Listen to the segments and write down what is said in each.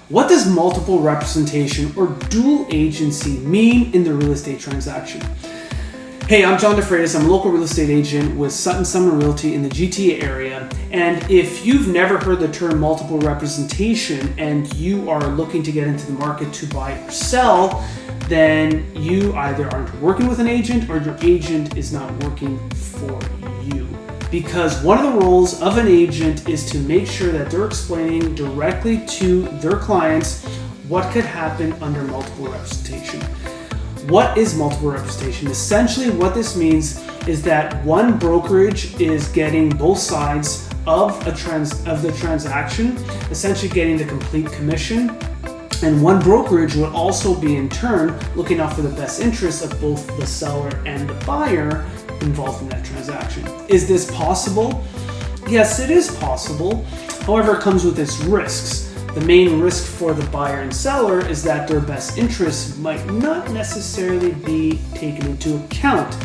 What does multiple representation or dual agency mean in the real estate transaction? Hey, I'm John DeFreitas. I'm a local real estate agent with Sutton Sumner Realty in the GTA area. And if you've never heard the term multiple representation and you are looking to get into the market to buy or sell, then you either aren't working with an agent or your agent is not working for you. Because one of the roles of an agent is to make sure that they're explaining directly to their clients what could happen under multiple representation. What is multiple representation? Essentially what this means is that one brokerage is getting both sides of the transaction, essentially getting the complete commission, and one brokerage would also be in turn looking out for the best interests of both the seller and the buyer involved in that transaction. Is this possible? Yes, it is possible. However, it comes with its risks. The main risk for the buyer and seller is that their best interests might not necessarily be taken into account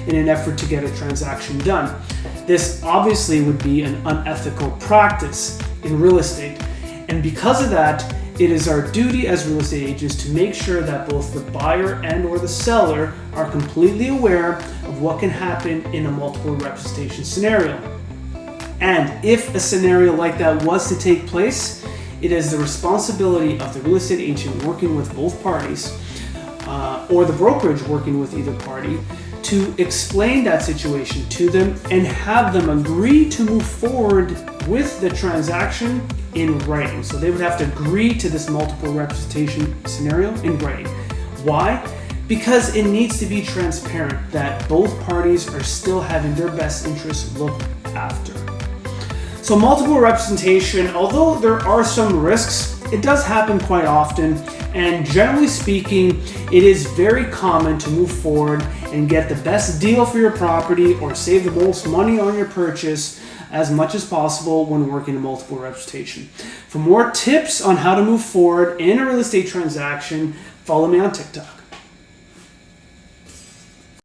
in an effort to get a transaction done. This obviously would be an unethical practice in real estate. And because of that, it is our duty as real estate agents to make sure that both the buyer and or the seller are completely aware of what can happen in a multiple representation scenario. And if a scenario like that was to take place, it is the responsibility of the real estate agent working with both parties or the brokerage working with either party to explain that situation to them and have them agree to move forward with the transaction in writing. So they would have to agree to this multiple representation scenario in writing. Why? Because it needs to be transparent that both parties are still having their best interests looked after. So multiple representation, although there are some risks, it does happen quite often, and generally speaking, it is very common to move forward and get the best deal for your property or save the most money on your purchase as much as possible when working in multiple representation. For more tips on how to move forward in a real estate transaction, follow me on TikTok.